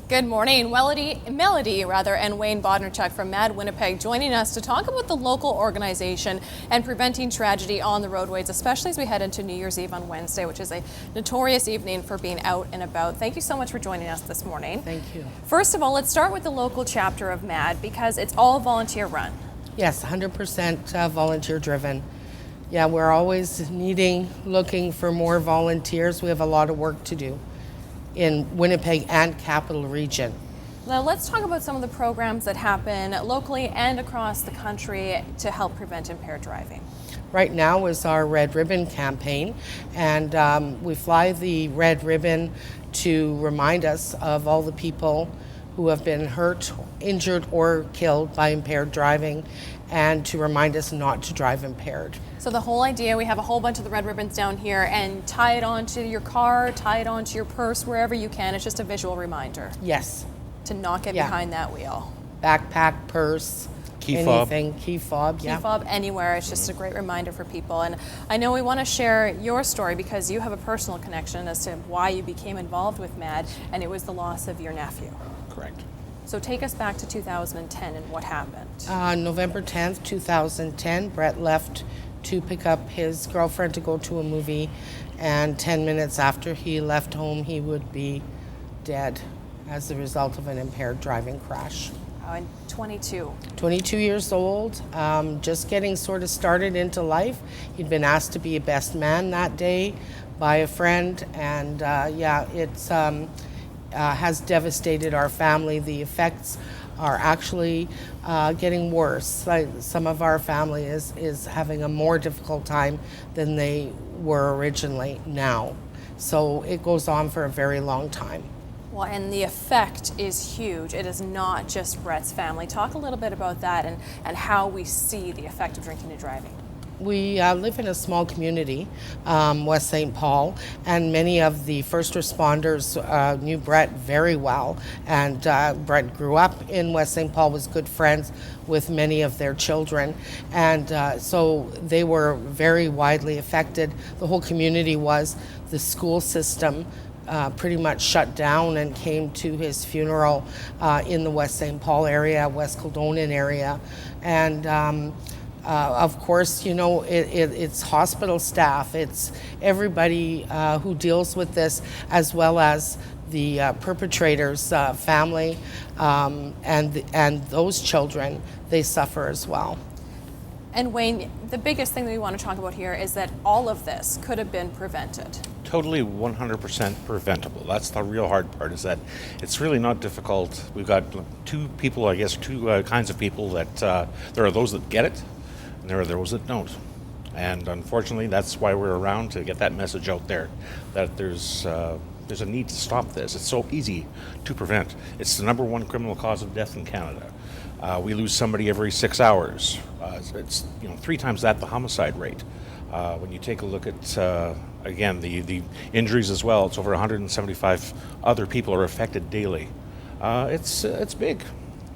Good morning. Melody, and Wayne Bodnerchuk from MADD Winnipeg joining us to talk about the local organization and preventing tragedy on the roadways, especially as we head into New Year's Eve on Wednesday, which is a notorious evening for being out and about. Thank you so much for joining us this morning. Thank you. First of all, let's start with the local chapter of MADD because it's all volunteer run. Yes, 100% volunteer driven. Yeah, we're always looking for more volunteers. We have a lot of work to do in Winnipeg and Capital Region. Now let's talk about some of the programs that happen locally and across the country to help prevent impaired driving. Right now is our Red Ribbon campaign, and we fly the red ribbon to remind us of all the people who have been hurt, injured, or killed by impaired driving, and to remind us not to drive impaired. So the whole idea, we have a whole bunch of the red ribbons down here, and tie it onto your car, tie it onto your purse, wherever you can. It's just a visual reminder. Yes. To not get behind that wheel. Backpack, purse, anything, key fob, Key fob, anywhere. It's just a great reminder for people. And I know we want to share your story because you have a personal connection as to why you became involved with MADD, and it was the loss of your nephew. Correct. So take us back to 2010 and what happened. November 10th, 2010, Brett left to pick up his girlfriend to go to a movie, and 10 minutes after he left home, he would be dead as a result of an impaired driving crash. Oh, and 22. 22 years old, just getting sort of started into life. He'd been asked to be a best man that day by a friend, and it's has devastated our family. The effects are actually getting worse. Like, some of our family is having a more difficult time than they were originally now. So it goes on for a very long time. Well, and the effect is huge. It is not just Brett's family. Talk a little bit about that and how we see the effect of drinking and driving. We live in a small community, West St. Paul, and many of the first responders knew Brett very well. And Brett grew up in West St. Paul, was good friends with many of their children. And so they were very widely affected. The whole community was. The school system pretty much shut down and came to his funeral in the West St. Paul area, West Kildonan area. And of course, you know, it's hospital staff, it's everybody who deals with this, as well as the perpetrator's family and those children, they suffer as well. And Wayne, the biggest thing that we want to talk about here is that all of this could have been prevented. Totally 100% preventable. That's the real hard part, is that it's really not difficult. We've got two kinds of people that there are those that get it, and there are those that don't. And unfortunately, that's why we're around, to get that message out there, that there's a need to stop this. It's so easy to prevent. It's the #1 criminal cause of death in Canada. We lose somebody every 6 hours. It's 3 times that the homicide rate. When you take a look at again the injuries as well, it's over 175 other people are affected daily. It's big.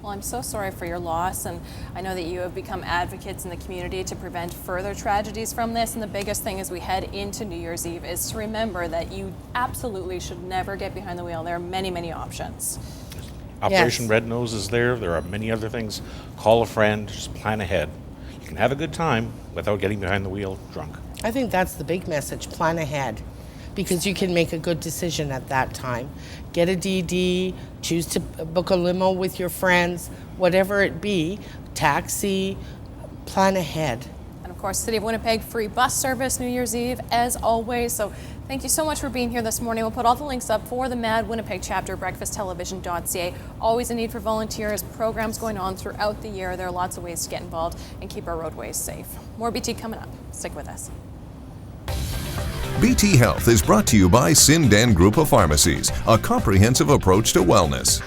Well, I'm so sorry for your loss, and I know that you have become advocates in the community to prevent further tragedies from this, and the biggest thing as we head into New Year's Eve is to remember that you absolutely should never get behind the wheel. There are many, many options. Operation Red Nose is there. There are many other things. Call a friend, just plan ahead. You can have a good time without getting behind the wheel drunk. I think that's the big message, plan ahead, because you can make a good decision at that time. Get a DD, choose to book a limo with your friends, whatever it be, taxi, plan ahead. And of course, City of Winnipeg free bus service New Year's Eve as always. So thank you so much for being here this morning. We'll put all the links up for the MADD Winnipeg chapter, breakfasttelevision.ca. Always a need for volunteers, programs going on throughout the year. There are lots of ways to get involved and keep our roadways safe. More BT coming up. Stick with us. BT Health is brought to you by Sindan Group of Pharmacies, a comprehensive approach to wellness.